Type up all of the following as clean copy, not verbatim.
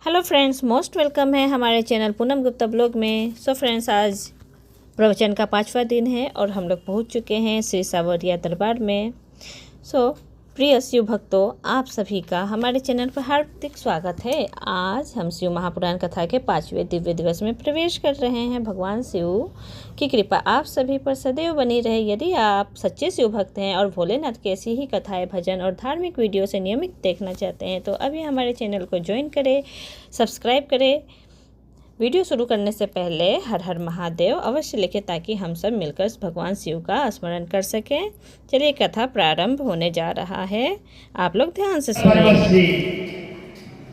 Hello friends, most welcome है हमारे channel Poonam Gupta blog में। सो फ्रेंड्स, आज प्रवचन का 5वां दिन है और हम लोग पहुंच चुके हैं श्री सावरिया दरबार में। सो प्रिय शिव भक्तों, आप सभी का हमारे चैनल पर हार्दिक स्वागत है। आज हम शिव महापुराण कथा के 5वें दिव्य दिवस में प्रवेश कर रहे हैं। भगवान शिव की कृपा आप सभी पर सदैव बनी रहे। यदि आप सच्चे शिव भक्त हैं और भोलेनाथ की ऐसी ही कथाएं, भजन और धार्मिक वीडियो से नियमित देखना चाहते हैं तो अभी हमारे चैनल को ज्वाइन करें, सब्सक्राइब करें। वीडियो शुरू करने से पहले हर हर महादेव अवश्य लिखें ताकि हम सब मिलकर भगवान शिव का स्मरण कर सकें। चलिए, कथा प्रारंभ होने जा रहा है, आप लोग ध्यान से सुनिए।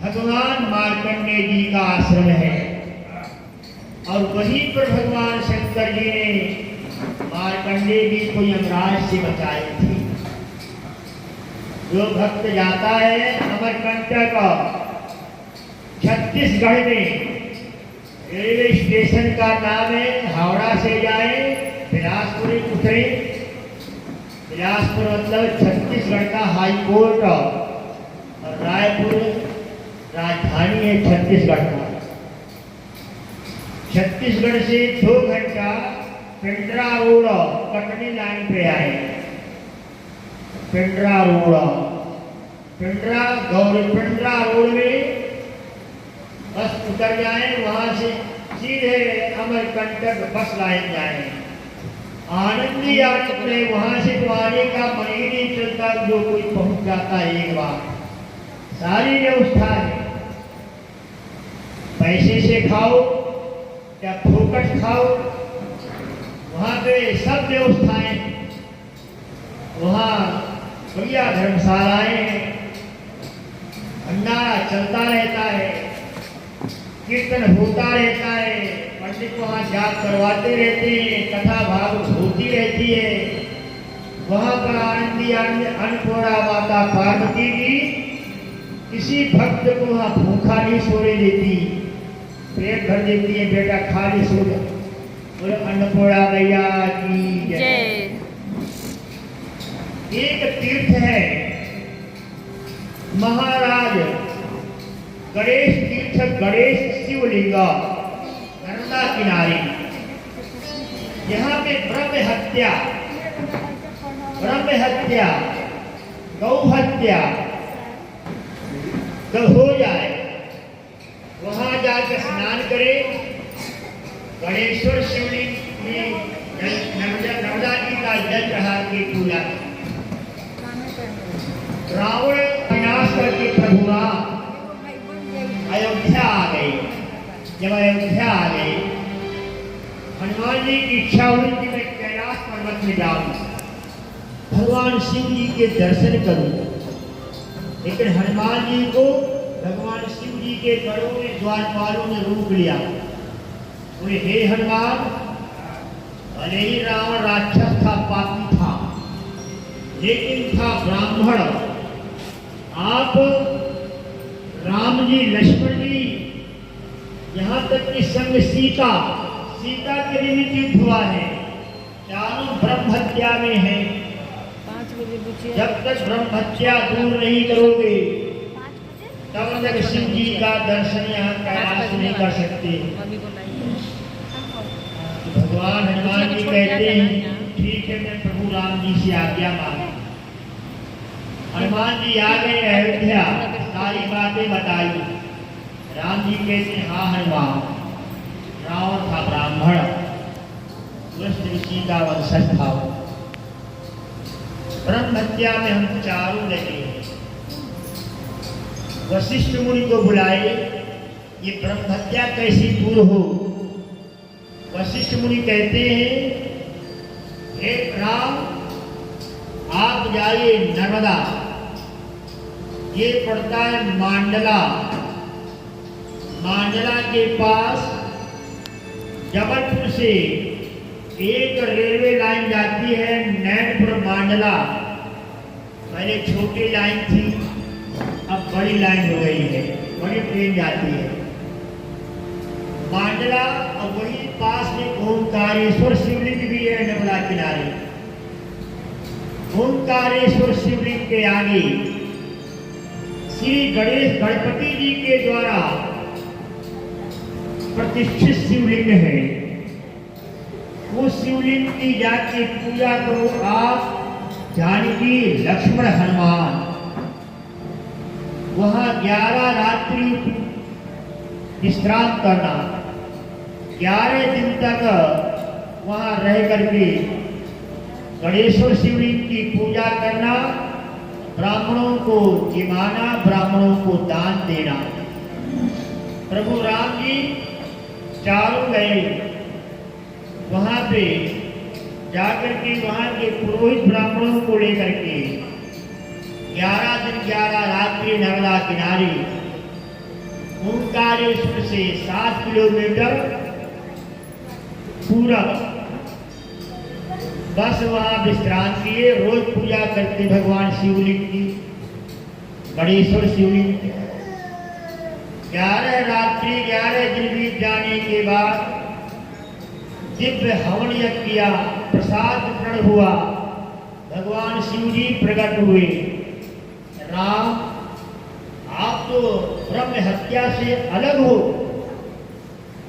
भगवान मार्कंडेय जी का आश्रम है और वहीं पर भगवान शंकर जी ने मार्कंडेय जी को यमराज से बचाई थी। जो भक्त जाता है अमरकंटक छत्तीसगढ़ में, रेलवे स्टेशन का नाम है, हावड़ा से जाए बिलासपुर उतरे। बिलासपुर मतलब छत्तीसगढ़ का हाई कोर्ट और रायपुर राजधानी है छत्तीसगढ़ का। छत्तीसगढ़ से 2 घंटा पिंडरा रोड कटनी लाइन पे आए। पिंडरा रोड, पिंडरा रोड में बस उतर जाए, वहां से सीधे अमरकंटक बस लाइन जाए। आनंदी आनंद में वहां से तो आने का मन ही नहीं चलता। जो कोई पहुंच जाता है एक बार, सारी व्यवस्था है। पैसे से खाओ या फोकट खाओ, वहां पे सब व्यवस्थाएं। वहां बढ़िया धर्मशालाएं हैं, भंडारा चलता रहता है, कीर्तन होता रहता है, पंडित वहाँ जाप करवाते रहते हैं, कथा भाव होती रहती है। वहाँ पर आनंदी अन्नपूर्णा माता पार्वती जी किसी भक्त को वहाँ भूखा नहीं सोने देती, पेट भर देती है। बेटा खाली सो जा, बोले अन्नपूर्णा मैया की जय। एक तीर्थ है महाराज गणेश तीर्थ, गणेश शिवलिंगा नर्मदा किनारे। यहाँ पे ब्रह्म हत्या, गौ हत्या जब हो जाए, वहां जाकर स्नान करे। गणेश्वर शिवलिंग में नर्मदा जी का जल चढ़ा के पूजा। रावण विनाश करके प्रभु राम अयोध्या आ गई। जब अयोध्या आ गई, हनुमान जी की इच्छा हुई कि मैं कैलाश पर्वत में जाऊं, भगवान शिव जी के दर्शन करूं। लेकिन हनुमान जी को भगवान शिव जी के गढ़ों में द्वारपालों ने रोक लिया। बोले, हे हनुमान, भले ही रावण राक्षस था, पापी था, लेकिन था ब्राह्मण। आप राम जी, लक्ष्मण जी, यहाँ तक कि संग सीता के निमित्त युद्ध हुआ है। चारों ब्रह्म हत्या में है। जब तक ब्रह्म हत्या दूर नहीं करोगे तब तक शिव जी का दर्शन यहाँ कैलाश नहीं कर सकते। भगवान हनुमान जी कहते हैं, ठीक है, मैं प्रभु राम जी से आज्ञा मांगा। हनुमान जी आ गए अयोध्या, सारी बातें बताई। राम जी कहते हैं, हाँ हनुमान, रावण था ब्राह्मण, वशिष्ठ ऋषि का वंशज था। ब्रह्म हत्या में हम चारों लगे। वशिष्ठ मुनि को बुलाए, ये ब्रह्म हत्या कैसी दूर हो। वशिष्ठ मुनि कहते हैं, हे राम, आप जाइए नर्मदा, ये पड़ता है मांडला। मांडला के पास जबलपुर से एक रेलवे लाइन जाती है, नैनपुर मांडला। पहले छोटी लाइन थी, अब बड़ी लाइन हो गई है, बड़ी ट्रेन जाती है मांडला। और वही पास में ओंकारेश्वर शिवलिंग भी है नर्मदा किनारे। ओंकारेश्वर शिवलिंग के आगे श्री गणेश गणपति जी के द्वारा प्रतिष्ठित शिवलिंग है, उस शिवलिंग की जाके पूजा करो आप, जानकी लक्ष्मण हनुमान। वहाँ 11 रात्रि विश्राम करना, 11 दिन तक वहाँ रह करके गणेश्वर शिवलिंग की पूजा करना, ब्राह्मणों को जिमाना, ब्राह्मणों को दान देना। प्रभु राम जी चारों गए वहाँ पे जाकर के वहाँ के पुरोहित ब्राह्मणों को लेकर के 11 दिन 11 रात्रि नर्मदा किनारे ओंकारेश्वर से 7 किलोमीटर पूरब बस वहाँ विश्राम किए। रोज पूजा करते भगवान शिवलिंग की, गणेश्वर शिवलिंग की। 11 रात्रि 11 दिन बीत जाने के बाद दिव्य हवन यज्ञ किया, प्रसाद वितरण हुआ, भगवान शिव जी प्रकट हुए। राम, आप तो ब्रह्म हत्या से अलग हो,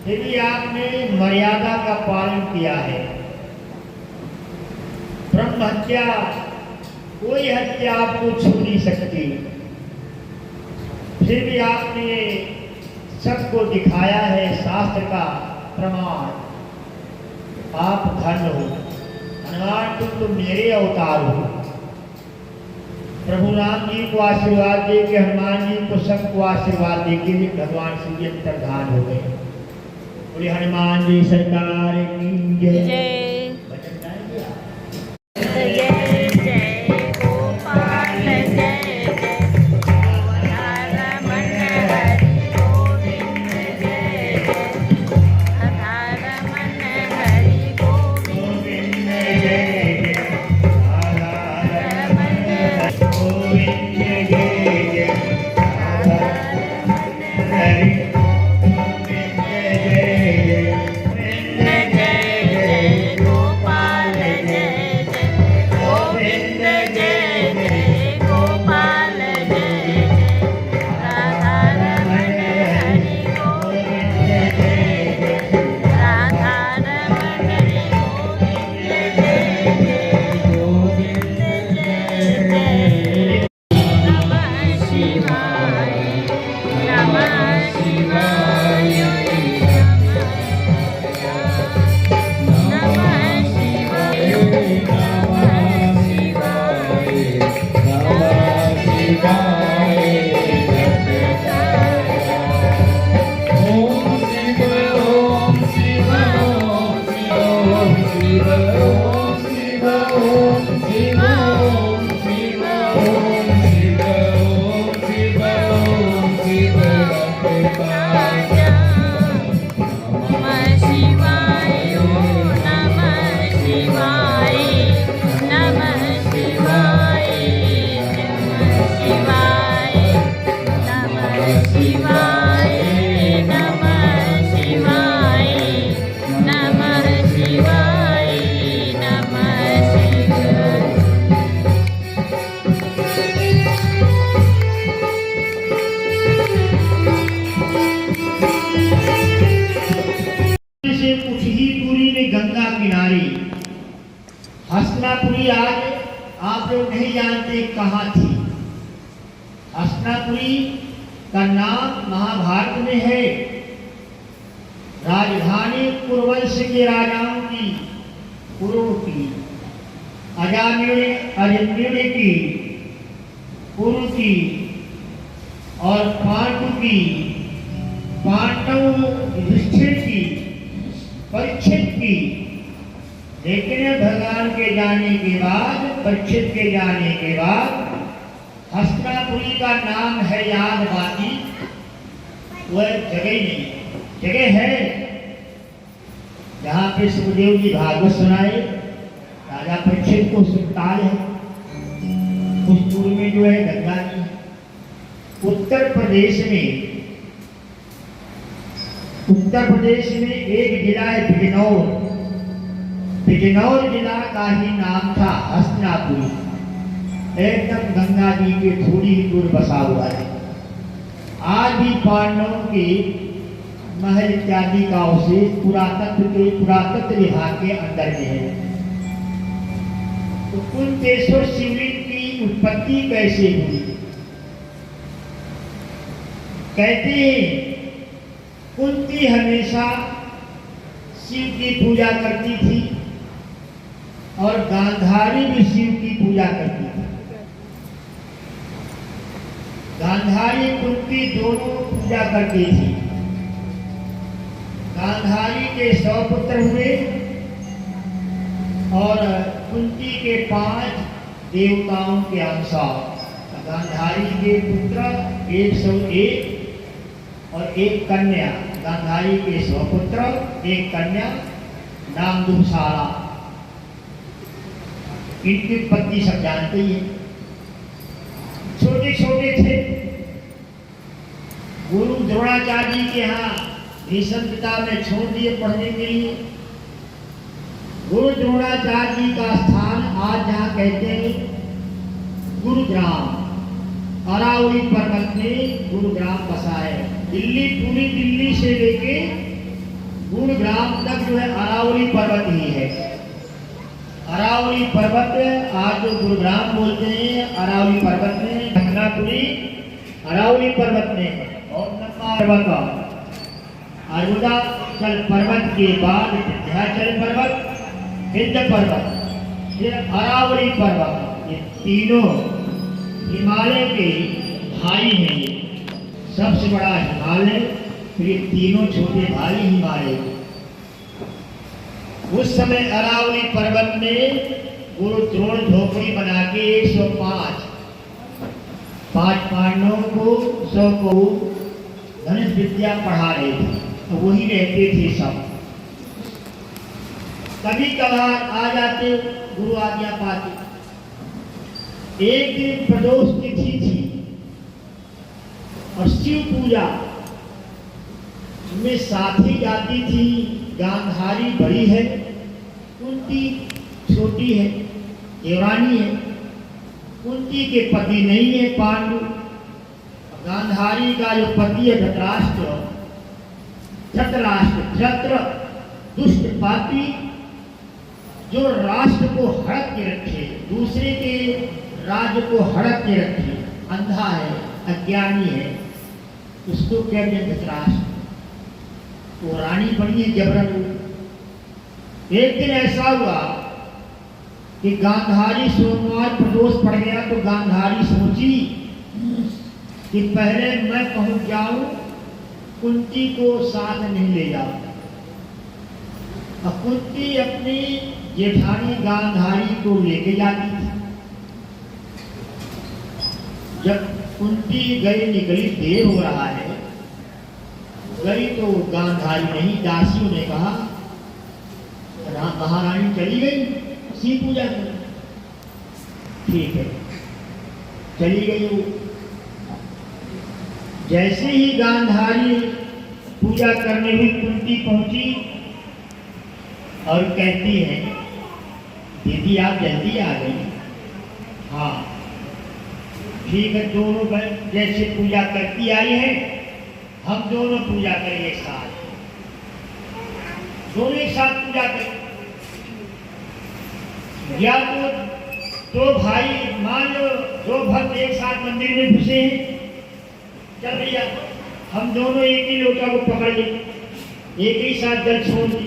फिर भी आपने मर्यादा का पालन किया है। ब्रह्म हत्या, कोई हत्या आपको छू नहीं सकती, फिर भी आपने सबको दिखाया है शास्त्र का प्रमाण। आप धन्य हो हनुमान, तुम तो मेरे अवतार हो। प्रभु राम जी को आशीर्वाद दे के, हनुमान जी को सबको आशीर्वाद दे के भगवान शिव जी अंतर्धान हो गए। बोले हनुमान जी सरकार की जय। भजन गाएंगे आप? हस्तिनापुरी आज आप लोग नहीं जानते कहाँ थी। हस्तिनापुरी का नाम महाभारत में है। राजधानी कुरुवंश के राजाओं की, कुरु की, अजन्युड़ की, कुरु की और पांडु की, पांडव युधिष्ठिर की, परीक्षित की। लेकिन भगवान के जाने के बाद, परीक्षित के जाने के बाद हस्तिनापुरी का नाम है याद, बाकी वह जगह नहीं। जगह है जहाँ पे सुखदेव जी भागवत सुनाए, राजा परीक्षित को सुल्तान है। उस दूर में जो है गंगा जी। उत्तर प्रदेश में एक जिला है बिजनौर। बिजनौर जिला का ही नाम था हस्तिनापुरी। एकदम गंगा जी के थोड़ी ही दूर बसा हुआ है। आज भी पांडवों के महल इत्यादि का अवशेष पुरातत्व विभाग के अंदर में है। तो कुंतेश्वर शिवलिंग की उत्पत्ति कैसे हुई? कहते हैं कुंती हमेशा शिव की पूजा करती थी और गांधारी भी शिव की पूजा करती थी। गांधारी कुंती दोनों पूजा करती थी। गांधारी के 100 पुत्र हुए और कुंती के 5 देवताओं के अनुसार गांधारी के पुत्र 101 और एक कन्या। गांधारी के 100 पुत्र, एक कन्या, नाम दुशाला। इनकी उत्पत्ति सब जानते ही हैं। छोटे छोटे थे। गुरु द्रोणाचार्य जी के यहाँ भीष्म पिता में छोड़ दिए पढ़ने के लिए। गुरु द्रोणाचार्य जी का स्थान आज जहाँ कहते हैं गुरुग्राम, अरावली पर्वत में गुरुग्राम बसा है। दिल्ली, पूरी दिल्ली से लेके गुरुग्राम तक जो है अरावली पर्वत ही है। अरावली पर्वत आज जो गुरुग्राम बोलते हैं, अरावली पर्वत में ढकनापुरी अरावली पर्वत में और लंबा पर्वत अरुणाचल पर्वत के बाद विंध्याचल पर्वत, विंध्य पर्वत, फिर अरावली पर्वत। ये तीनों हिमालय के भाई हैं। ये सबसे बड़ा हिमालय, फिर ये तीनों छोटे भाई हिमालय। उस समय अरावली पर्वत में गुरु द्रोण झोपड़ी बना के 105 पांडवों को 100 को धनुष विद्या पढ़ा रहे थे। तो वही रहते थे सब। कभी कभार आ जाते, गुरु आज्ञा पाते। एक दिन प्रदोष तिथि थी और शिव पूजा में साथी जाती थी। गांधारी बड़ी है, कुंती छोटी है, देवरानी है। कुंती के पति नहीं है पांडु। गांधारी का जो पति है धृतराष्ट्र, दुष्ट पापी, जो राष्ट्र को हड़प के रखे, दूसरे के राज्य को हड़प के रखे, अंधा है, अज्ञानी है, उसको कहते हैं धृतराष्ट्र। वो रानी बनी है जबरन। एक दिन ऐसा हुआ कि गांधारी सोमवार प्रदोष पड़ गया तो गांधारी सोची कि पहले मैं पहुंच जाऊं, कुंती को साथ नहीं ले जाऊं। अब कुंती अपनी जेठानी गांधारी को लेके जाती थी। जब कुंती गई, निकली, देर हो रहा है, गई तो गांधारी नहीं, दासियों ने कहा महारानी चली गई शिव पूजा कर। ठीक है, चली गई वो। जैसे ही गांधारी पूजा करने हुई कुंती पहुंची और कहती है दीदी आप जल्दी आ गई। हाँ ठीक है, दोनों जैसे पूजा करती आई है, हम दोनों पूजा करेंगे साथ, दोनों एक साथ पूजा करें। या तो भाई मान लो 2 भक्त एक साथ मंदिर में घुसे हैं, चल भैया हम दोनों एक ही लोटा को पकड़ ले, एक ही साथ जल छोड़ दी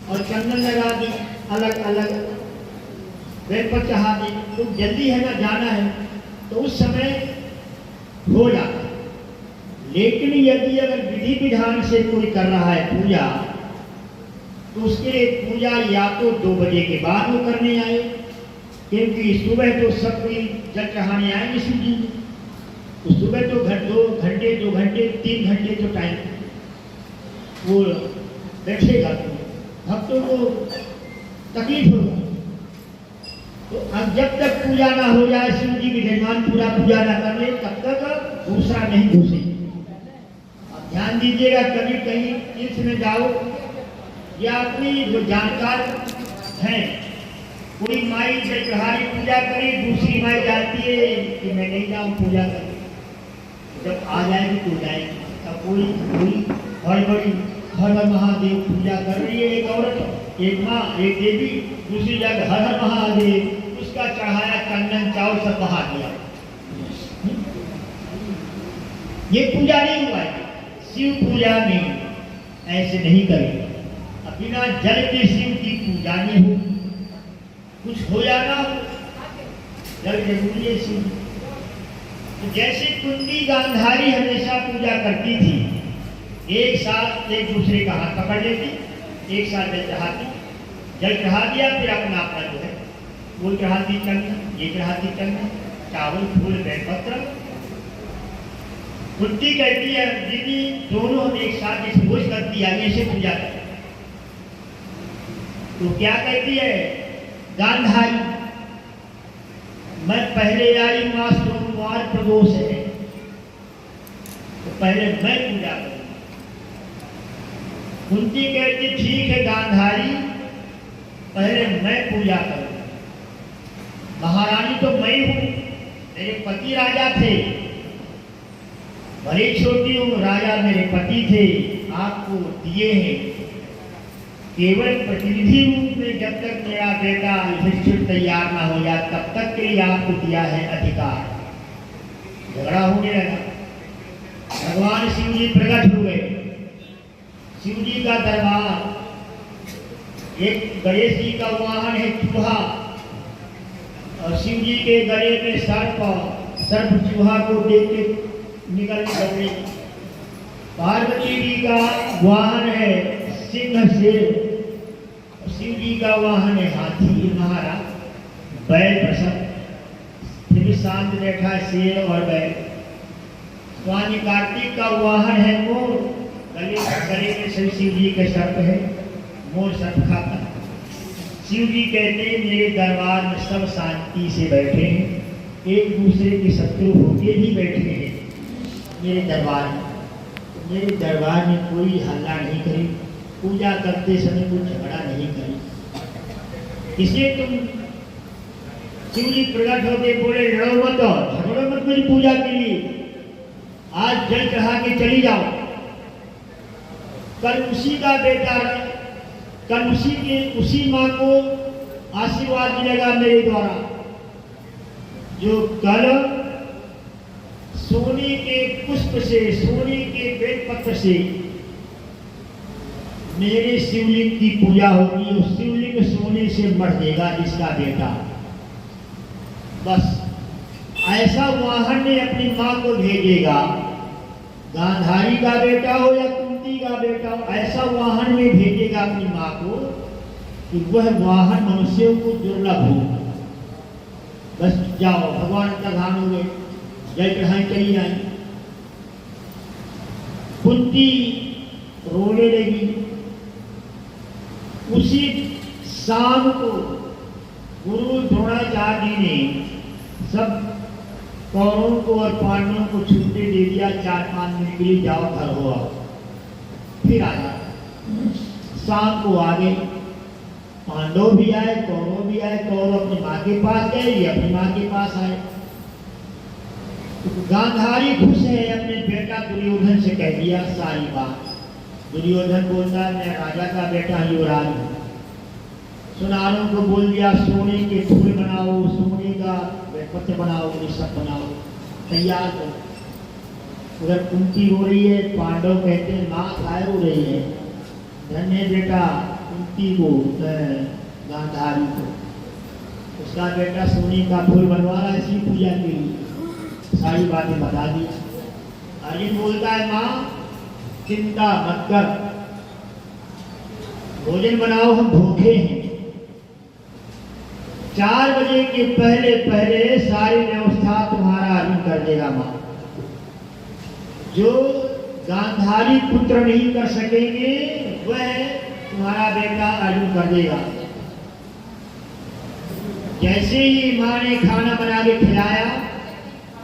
और चंदन लगा दी, अलग अलग बेलपत्र चढ़ा दी। तो जल्दी है ना, जाना है, तो उस समय हो जाता। लेकिन यदि अगर विधि विधान से कोई कर रहा है पूजा, तो उसके लिए पूजा या तो 2 बजे के बाद वो करने आए, क्योंकि सुबह तो सब कोई जल चढ़ाने आएंगे शिव जी। तो सुबह तो 2 घंटे 3 घंटे तो टाइम वो बैठेगा, भक्तों को तकलीफ होगा। तो अब जब तक पूजा ना हो जाए, शिव जी विधिमान पूरा पूजा ना कर ले, तब तक दूसरा नहीं घुसे। ध्यान दीजिएगा, कभी कहीं तीर्थ में जाओ या अपनी जो जानकार हैं, कोई माई जलप्रहारी पूजा करी, दूसरी माई जाती है कि मैं नहीं जाऊँ पूजा करने। जब आ जाएगी तो जाएगी, तब कोई कोई हड़बड़ी हर हर महादेव पूजा कर रही है एक औरत, एक माँ, एक देवी, दूसरी जगह हर हर महादेव, उसका चढ़ाया चंदन चावल सब बहा दिया। ये पूजा नहीं हुआ है। शिव पूजा में ऐसे नहीं करें। बिना जल के शिव की पूजा नहीं हो, कुछ हो या ना हो, जल जरूरी है शिव। तो जैसे कुंती गांधारी हमेशा पूजा करती थी, एक साथ एक दूसरे का हाथ पकड़ लेती, एक साथ जल चढ़ाती, जल चढ़ा दिया, फिर अपना अपना जो है वो चढ़ाती चंदन, ये चढ़ाती चंदन, चावल फूल बेलपत्र। कुंती कहती है दीदी दोनों हम एक साथ इस भोज करती है, ऐसे पूजा करती। तो क्या कहती है गांधारी, मैं पहले आई मां सोमवार प्रदोष है, तो पहले मैं पूजा करूँ। कुंती कहती ठीक है गांधारी, पहले मैं पूजा करूँ। महारानी तो मैं हूँ, मेरे पति राजा थे, भले छोटी हूँ, राजा मेरे पति थे, आपको दिए हैं केवल प्रतिनिधि रूप में। जब तक मेरा बेटा युधिष्ठिर तैयार ना हो जाए तब तक के लिए आपको दिया है अधिकार। झगड़ा होने लगा, भगवान शिव जी प्रकट हुए। शिव जी का दरबार, एक गणेश जी का वाहन है चूहा, और शिव जी के गले में सर्प चूहा को देख के निकल गए। पार्वती जी का वाहन है सिंह शेर, शिव जी का वाहन है हाथी महारा बैल प्रसन्न, फिर भी शांत बैठा है शेर और बैल। स्वामी कार्तिक का वाहन है मोर, गले में शिव जी के सर्प है, मोर सर्प खाता। शिव जी कहते हैं मेरे दरबार में सब शांति से बैठे हैं, एक दूसरे के शत्रु होके भी बैठे हैं मेरे दरबार में। मेरे दरबार में कोई हल्ला नहीं करे, पूजा करते समय कोई झगड़ा नहीं करे। इसलिए तुम शिव जी प्रकट होके बोले लड़ो मत, झगड़ो मत मेरी पूजा के लिए, आज जल चढ़ा के चली जाओ। कल उसी का बेटा, कल उसी माँ को आशीर्वाद मिलेगा मेरे द्वारा, जो कल सोने के पुष्प से, सोने के बेलपत्र से मेरे शिवलिंग की पूजा होगी। उस शिवलिंग सोने से मर देगा जिसका बेटा। बस ऐसा वाहन ने अपनी माँ को भेजेगा, गांधारी का बेटा हो या कुंती का बेटा हो, ऐसा वाहन में भेजेगा अपनी माँ को कि वह वाहन मनुष्यों को दुर्लभ हो। बस जाओ, भगवान प्रधान हो गए, जय चढ़ाई चली जाए। कुंती रोने लगी। उसी शाम को गुरु द्रोणाचार्य ने सब कौरवों को और पांडवों को छुट्टी दे दिया, 4-5 दिन के लिए जाओ घर हो आओ, फिर आया। शाम को आ गए, पांडव भी आए, कौरव भी आए। कौरव अपनी माँ के पास गए, ये अपनी माँ के पास आए। तो गांधारी खुश है, अपने बेटा दुर्योधन से कह दिया सारी बात। दुर्योधन बोलता है मैं राजा का बेटा युवराज हूँ। सुनारों को बोल दिया सोने के फूल बनाओ, सोने का बेलपत्र बनाओ, ये सब बनाओ, तैयार करो। उधर कुंती हो रही है, पांडव कहते हैं माँ काय हो रही है। धन्य बेटा कुंती को, गांधारी को, उसका बेटा सोने का फूल बनवा रहा है इसी पूजा के लिए। सारी बातें बता दी। अर्जुन बोलता है माँ चिंता मत कर, भोजन बनाओ, हम भूखे हैं। 4 बजे के पहले पहले सारी व्यवस्था तुम्हारा अर्जुन कर देगा माँ। जो गांधारी पुत्र नहीं कर सकेंगे वह तुम्हारा बेटा अर्जुन कर देगा। जैसे ही माँ ने खाना बना के खिलाया,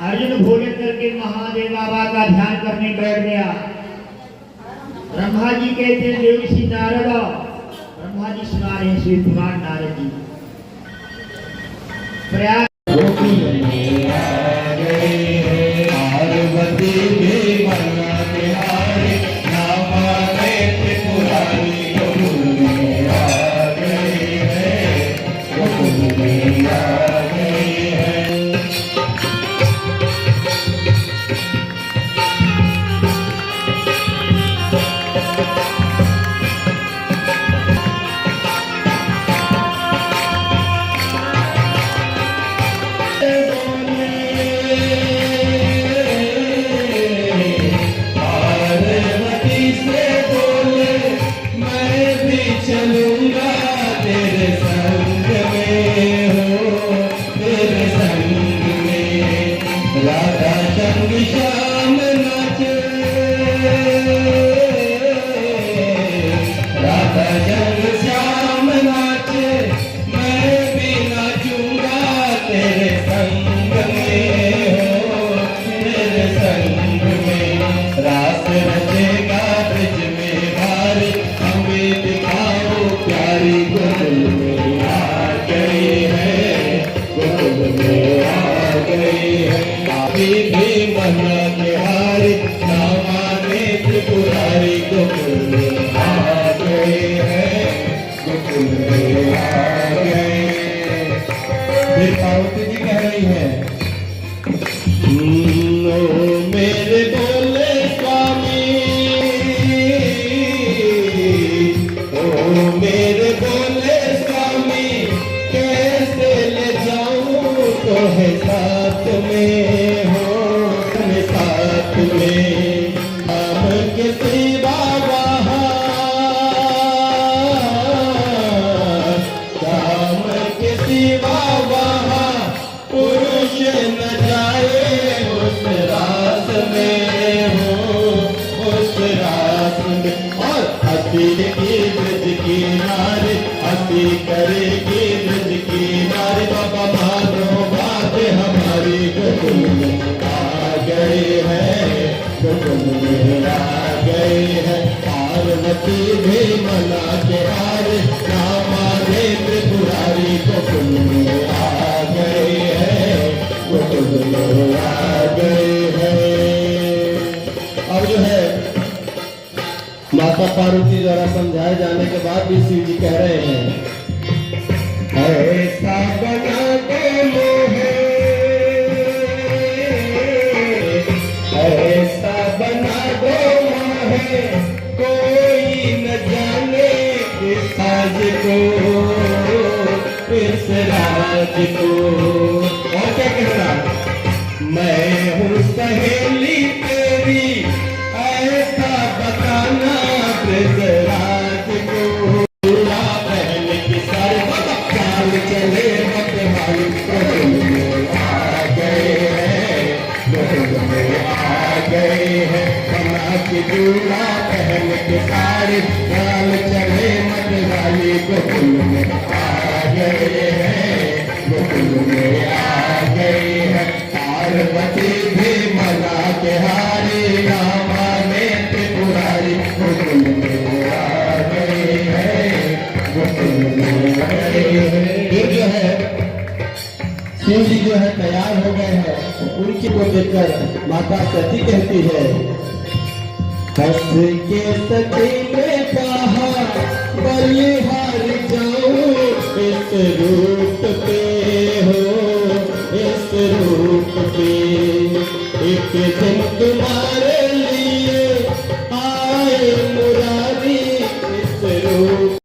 अर्जुन भोजन करके महादेव बाबा का ध्यान करने बैठ गया। ब्रह्मा जी कहते हैं देवऋषि नारद, ब्रह्मा जी सुना रहे हैं श्री भगवान नारद जी। प्रयाग पार्वती के मन के त्रिपुरारी गोकुल में आ गए हैं, गोकुल में आ गए। फिर पार्वती जी कह रही हैं, ओ मेरे बोले स्वामी, ओ मेरे बोले स्वामी, कैसे ले जाऊं तो है साथ में हो, साथ में हम के सिवा वहाँ, काम के सिवा वहाँ पुरुष न जाए उस रास में हो, उस रास में। और हंसी की ब्रज की नारी, हंसी करेगी ब्रज की नारी, बाबा मानो बात हमारी, गोकुल में आ गए हैं, गोकुल में आ गए हैं। पार्वती भी मना के हारे, रामा रे त्रिपुरारी, गोकुल में आ गए हैं, गोकुल में आ गए हैं। अब जो है माता पार्वती द्वारा समझाए जाने के बाद भी शिव जी कह रहे हैं, ऐसा बना दो मोहे, ऐसा बना दो मोहे, कोई न जाने इस राज को, इस राज को। और क्या कहना, मैं हूँ सहेली तेरी, ऐसा बताना ब्रजराज को। चूड़ा पहन की सारे चाल चले मतवाली, गोकुल में आ गए हैं, गोकुल में आ गए हैं। बना के चूड़ा पहन के सारे चाल चले मतवाली, गोकुल में आ गए हैं, गोकुल में आ गए हैं। पार्वती भी मना के हारी, रामा ने त्रिपुरारी, गोकुल में आ गए हैं, गोकुल में आ गए हैं। फिर जो है शिव जी जो है तैयार हो गए हैं, उनकी को देखकर माता सती कहती है, हंस के सती ने कहा बलिहार जाऊं इस रूप पे हो, इस रूप पे। एक दिन तुम्हारे लिए आए मुरारी, इस रूप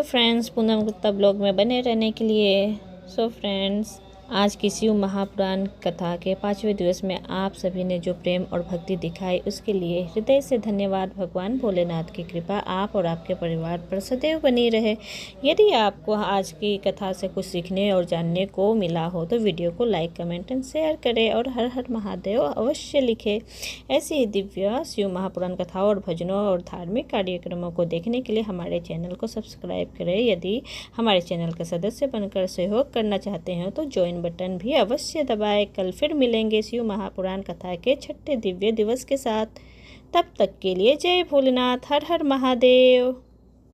फ्रेंड्स पूनम गुप्ता ब्लॉग में बने रहने के लिए। सो फ्रेंड्स आज की शिव महापुराण कथा के 5वें दिवस में आप सभी ने जो प्रेम और भक्ति दिखाई उसके लिए हृदय से धन्यवाद। भगवान भोलेनाथ की कृपा आप और आपके परिवार पर सदैव बनी रहे। यदि आपको आज की कथा से कुछ सीखने और जानने को मिला हो तो वीडियो को लाइक, कमेंट एंड शेयर करें और हर हर महादेव अवश्य लिखें। ऐसी ही दिव्य शिव महापुराण कथाओं और भजनों और धार्मिक कार्यक्रमों को देखने के लिए हमारे चैनल को सब्सक्राइब करें। यदि हमारे चैनल के सदस्य बनकर सहयोग करना चाहते हैं तो ज्वाइन बटन भी अवश्य दबाएं। कल फिर मिलेंगे शिव महापुराण कथा के 6ठे दिव्य दिवस के साथ। तब तक के लिए जय भोलेनाथ, हर हर महादेव।